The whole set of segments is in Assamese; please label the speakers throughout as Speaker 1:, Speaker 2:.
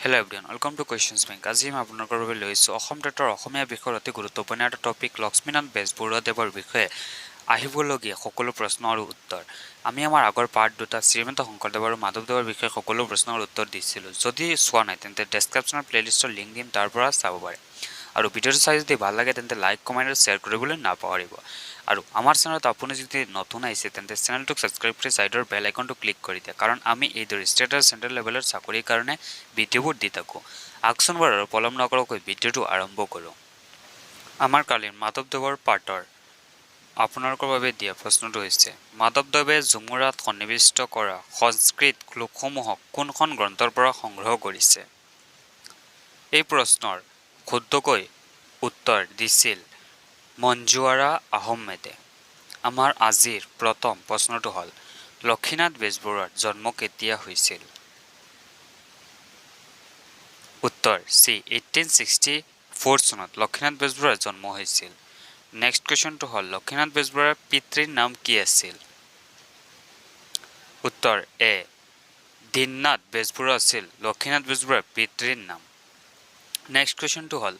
Speaker 1: Hello everyone, welcome to Questions Bank. আজি মই আপোনালোকৰ বাবে লৈ আহিছোঁ অসম টেটৰ অসমীয়া বিষয়ৰ অতি গুৰুত্বপূৰ্ণ এটা টপিক লক্ষ্মীনাথ বেজবৰুৱাদেৱৰ বিষয়ে আহিবলগীয়া সকলো প্ৰশ্ন আৰু উত্তৰ। আমি আমাৰ আগৰ পাৰ্ট দুটা শ্ৰীমন্ত শংকৰদেৱ আৰু মাধৱদেৱৰ বিষয়ে সকলো প্ৰশ্নৰ উত্তৰ দিছিলোঁ। যদি চোৱা নাই তেন্তে ডেছক্ৰিপশ্যনৰ প্লেলিষ্টৰ লিংক দিম, তাৰ পৰা চাব পাৰে। আৰু ভিডিঅ'টো চাই যদি ভাল লাগে তেন্তে লাইক কমেণ্ট আৰু শ্বেয়াৰ কৰিবলৈ নাপাহৰিব। আৰু আমাৰ চেনেলত আপুনি যদি নতুন আহিছে তেন্তে চেনেলটোক ছাবস্ক্ৰাইব কৰি ছাইডৰ বেল আইকনটো ক্লিক কৰি দিয়ে, কাৰণ আমি এইদৰে ষ্টেট আৰু চেণ্ট্ৰেল লেভেলৰ চাকৰিৰ কাৰণে ভিডিঅ'বোৰ দি থাকোঁ। আকচোন বাৰু আৰু পলম নকৰাকৈ ভিডিঅ'টো আৰম্ভ কৰোঁ। আমাৰ কালিৰ মাধৱদেৱৰ পাৰ্টৰ আপোনালোকৰ বাবে দিয়া প্ৰশ্নটো হৈছে, মাধৱদেৱে ঝুমুৰাত সন্নিৱিষ্ট কৰা সংস্কৃত শ্লোকসমূহক কোনখন গ্ৰন্থৰ পৰা সংগ্ৰহ কৰিছে? এই প্ৰশ্নৰ শুদ্ধকৈ উত্তৰ দিছিল মঞ্জুৱাৰা আহমেদে। আমাৰ আজিৰ প্ৰথম প্ৰশ্নটো হ'ল, লক্ষ্মীনাথ বেজবৰুৱাৰ জন্ম কেতিয়া হৈছিল? উত্তৰ চি 1864 চনত লক্ষ্মীনাথ বেজবৰুৱাৰ জন্ম হৈছিল। নেক্সট কুৱেশ্যনটো হ'ল, লক্ষ্মীনাথ বেজবৰুৱাৰ পিতৃৰ নাম কি আছিল? উত্তৰ এ দীননাথ বেজবৰুৱা আছিল লক্ষ্মীনাথ বেজবৰুৱাৰ পিতৃৰ নাম। নেক্সট কুৱেশ্যনটো হ'ল,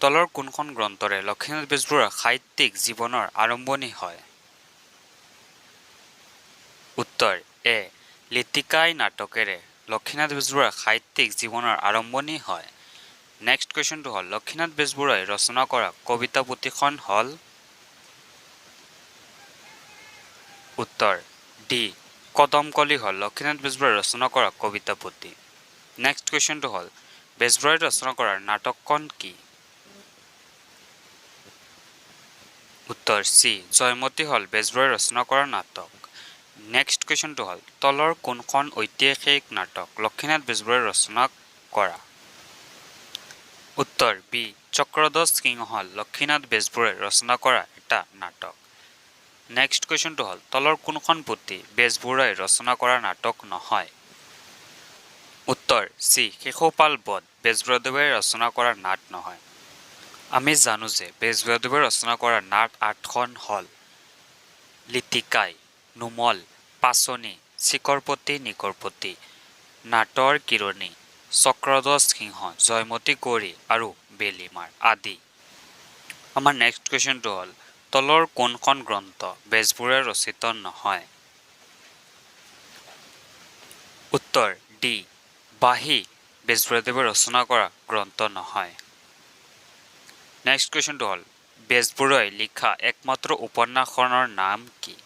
Speaker 1: তলৰ কোনখন গ্ৰন্থৰে লক্ষ্মীনাথ বেজবৰুৱাৰ সাহিত্যিক জীৱনৰ আৰম্ভণি হয়? উত্তৰ এ লিটিকাই নাটকেৰে লক্ষ্মীনাথ বেজবৰুৱাৰ সাহিত্যিক জীৱনৰ আৰম্ভণি হয়। নেক্সট কুৱেশ্যনটো হ'ল, লক্ষ্মীনাথ বেজবৰুৱাই ৰচনা কৰা কবিতা পুথিখন হ'ল? উত্তৰ ডি কদমকলি হ'ল লক্ষ্মীনাথ বেজবৰুৱাই ৰচনা কৰা কবিতা পুথি। নেক্সট কুৱেশ্যনটো হ'ল, বেজবৰুৱাই ৰচনা কৰা নাটকখন কি? উত্তৰ চি জয়মতী হ'ল বেজবৰুৱাই ৰচনা কৰা নাটক। নেক্সট কুৱেশ্যনটো হ'ল, তলৰ কোনখন ঐতিহাসিক নাটক লক্ষ্মীনাথ বেজবৰুৱাই ৰচনা কৰা? উত্তৰ বি চক্ৰধ্বজ সিংহ হ'ল লক্ষ্মীনাথ বেজবৰুৱাই ৰচনা কৰা এটা নাটক। নেক্সট কুৱেশ্যনটো হ'ল, তলৰ কোনখন পুথি বেজবৰুৱাই ৰচনা কৰা নাটক নহয়? উত্তৰ চি শিশুপাল বধ বেজবৰুৱাদেৱে ৰচনা কৰা নাট নহয়। আমি জানো যে বেজবৰুৱাদেৱে ৰচনা কৰা নাট 8খন হ'ল লিটিকাই, নোমল, পাচনি, চিকৰপতি নিকৰপতি, নাটৰ কিৰণী, চক্ৰধ্বজ সিংহ, জয়মতী কুঁৱৰী আৰু বেলিমাৰ আদি। আমাৰ নেক্সট কুৱেশ্যনটো হ'ল, তলৰ কোনখন গ্ৰন্থ বেজবৰুৱাই ৰচিত নহয়? উত্তৰ ডি বাঁহী বেজবৰুৱাদেৱে ৰচনা কৰা গ্ৰন্থ নহয়। নেক্সট কুৱেশ্যনটো হ'ল, বেজবৰুৱাই লিখা একমাত্ৰ উপন্যাসখনৰ নাম কি?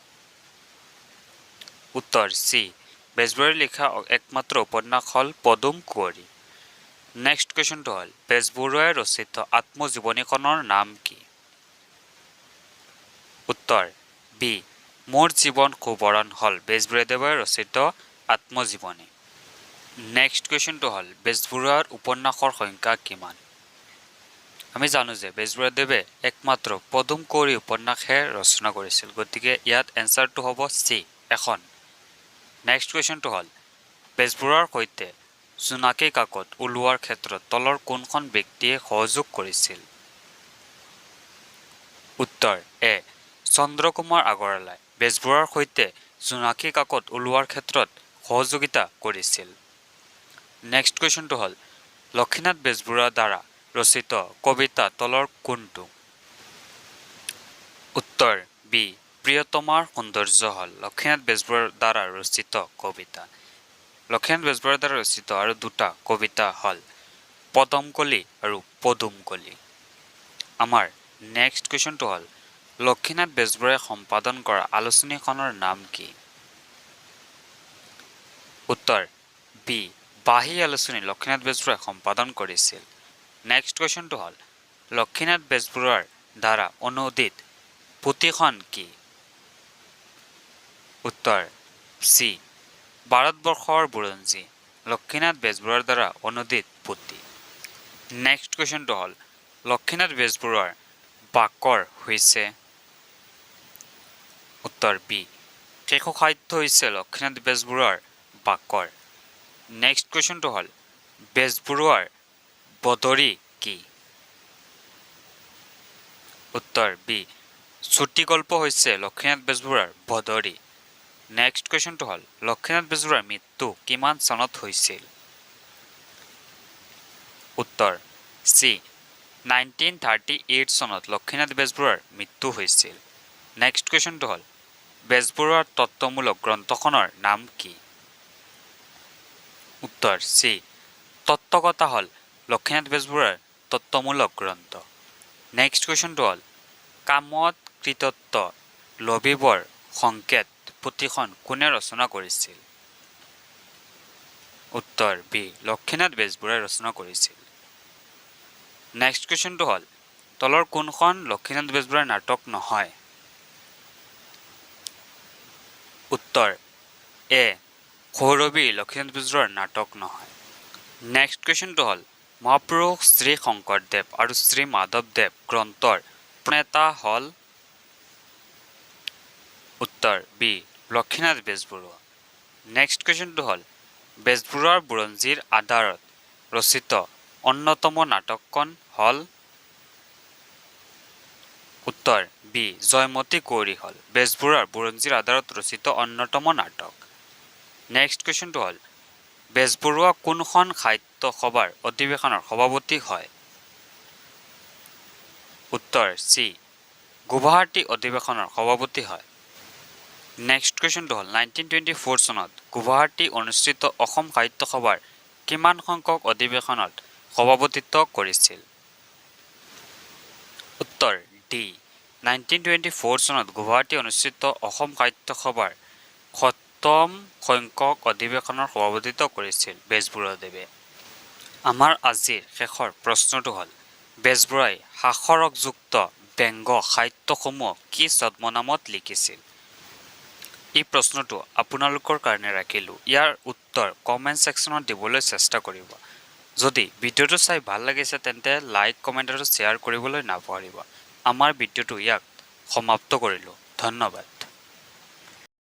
Speaker 1: উত্তৰ চি বেজবৰুৱাই লিখা একমাত্ৰ উপন্যাস হ'ল পদুম কুঁৱৰী। নেক্সট কুৱেশ্যনটো হ'ল, বেজবৰুৱাই ৰচিত আত্মজীৱনীখনৰ নাম কি? উত্তৰ বি মোৰ জীৱন সুবৰণ হ'ল বেজবৰুৱাদেৱে ৰচিত আত্মজীৱনী। নেক্সট কুৱেশ্যনটো হ'ল, বেজবৰুৱাৰ উপন্যাসৰ সংখ্যা কিমান? আমি জানো যে বেজবৰুৱাদেৱে একমাত্ৰ পদুম কুঁৱৰী উপন্যাসহে ৰচনা কৰিছিল, গতিকে ইয়াত এনচাৰটো হ'ব চি এখন। নেক্সট কুৱেশ্যনটো হ'ল, বেজবৰুৱাৰ সৈতে জোনাকী কাকত ওলোৱাৰ ক্ষেত্ৰত তলৰ কোনখন ব্যক্তিয়ে সহযোগ কৰিছিল? উত্তৰ এ চন্দ্ৰকুমাৰ আগৰৱালাই বেজবৰুৱাৰ সৈতে জোনাকী কাকত ওলোৱাৰ ক্ষেত্ৰত সহযোগিতা কৰিছিল। নেক্সট কুৱেশ্যনটো হ'ল, লক্ষ্মীনাথ বেজবৰুৱাৰ দ্বাৰা ৰচিত কবিতা তলৰ কোনটো? উত্তৰ বি প্ৰিয়তমাৰ সৌন্দৰ্য হ'ল লক্ষ্মীনাথ বেজবৰুৱাৰ দ্বাৰা ৰচিত কবিতা। লক্ষ্মীনাথ বেজবৰুৱাৰ দ্বাৰা ৰচিত আৰু দুটা কবিতা হ'ল পদমকলি আৰু পদুমকলি। আমাৰ নেক্সট কুৱেশ্যনটো হ'ল, লক্ষ্মীনাথ বেজবৰুৱাই সম্পাদন কৰা আলোচনীখনৰ নাম কি? উত্তৰ বি বাঁহী আলোচনী লক্ষ্মীনাথ বেজবৰুৱাই সম্পাদন কৰিছিল। নেক্সট কুৱেশ্যনটো হ'ল, লক্ষ্মীনাথ বেজবৰুৱাৰ দ্বাৰা অনুদিত পুথিখন কি? উত্তৰ চি ভাৰতবৰ্ষৰ বুৰঞ্জী লক্ষ্মীনাথ বেজবৰুৱাৰ দ্বাৰা অনুদিত পুথি। নেক্সট কুৱেশ্যনটো হ'ল, লক্ষ্মীনাথ বেজবৰুৱাৰ বাকৰ হৈছে? উত্তৰ বি শিশু সাহিত্য হৈছে লক্ষ্মীনাথ বেজবৰুৱাৰ বাকৰ। নেক্সট কুৱেশ্যনটো হ'ল, বেজবৰুৱাৰ বদৰি কি? উত্তৰ বি চুটিগল্প হৈছে লক্ষ্মীনাথ বেজবৰুৱাৰ বদৰি। নেক্সট কুৱেশ্যনটো হ'ল, লক্ষ্মীনাথ বেজবৰুৱাৰ মৃত্যু কিমান চনত হৈছিল? উত্তৰ চি 1938 চনত লক্ষ্মীনাথ বেজবৰুৱাৰ মৃত্যু হৈছিল। নেক্সট কুৱেশ্যনটো হ'ল বেজবৰুৱাৰ তত্ত্বমূলক গ্ৰন্থখনৰ নাম কি? উত্তৰ চি তত্ত্বকথা হ'ল লক্ষ্মীনাথ বেজবৰুৱাৰ তত্ত্বমূলক গ্ৰন্থ। নেক্সট কুৱেশ্যনটো হ'ল কামত কৃতত্ব লভিবৰ সংকেত পুথিখন কোনে ৰচনা কৰিছিল? উত্তৰ বি লক্ষ্মীনাথ বেজবৰুৱাই ৰচনা কৰিছিল। নেক্সট কুৱেশ্যনটো হ'ল তলৰ কোনখন লক্ষ্মীনাথ বেজবৰুৱাৰ নাটক নহয়? উত্তৰ এ সৌৰভী লক্ষ্মীনাথ বেজবৰুৱাৰ নাটক নহয়। নেক্সট কুৱেশ্যনটো হ'ল মহাপুৰুষ শ্ৰী শংকৰদেৱ আৰু শ্ৰী মাধৱদেৱ গ্ৰন্থৰ প্ৰণেতা হ'ল? উত্তৰ বি লক্ষ্মীনাথ বেজবৰুৱা। নেক্সট কুৱেশ্যনটো হ'ল বেজবৰুৱাৰ বুৰঞ্জীৰ আধাৰত ৰচিত অন্যতম নাটকখন হ'ল? উত্তৰ বি জয়মতী কুঁৱৰী হ'ল বেজবৰুৱাৰ বুৰঞ্জীৰ আধাৰত ৰচিত অন্যতম নাটক। নেক্সট কুৱেশ্যনটো হ'ল বেজবৰুৱা কোনখন সাহিত্য সভাৰ অধিৱেশনৰ সভাপতি হয়? উত্তৰ চি গুৱাহাটী অধিৱেশনৰ সভাপতি হয়। নেক্সট কুৱেশ্যনটো হ'ল 1924 চনত গুৱাহাটী অনুষ্ঠিত অসম সাহিত্য সভাৰ কিমান সংখ্যক অধিৱেশনত সভাপতিত্ব কৰিছিল? উত্তৰ ডি 1924 চনত গুৱাহাটী অনুষ্ঠিত অসম সাহিত্য সভাৰ সপ্তম সংখ্যক অধিৱেশনৰ সভাপতিত্ব কৰিছিল বেজবৰুৱাদেৱে। আমাৰ আজিৰ শেষৰ প্ৰশ্নটো হ'ল বেজবৰুৱাই হাস্যৰসযুক্ত ব্যংগ সাহিত্যসমূহ কি ছদ্মনামত লিখিছিল? এই প্ৰশ্নটো আপোনালোকৰ কাৰণে ৰাখিলোঁ। ইয়াৰ উত্তৰ কমেণ্ট ছেকশ্যনত দিবলৈ চেষ্টা কৰিব। যদি ভিডিঅ'টো চাই ভাল লাগিছে তেন্তে লাইক কমেণ্ট আৰু শ্বেয়াৰ কৰিবলৈ নাপাহৰিব। আমাৰ ভিডিঅ'টো ইয়াক সমাপ্ত কৰিলোঁ। ধন্যবাদ।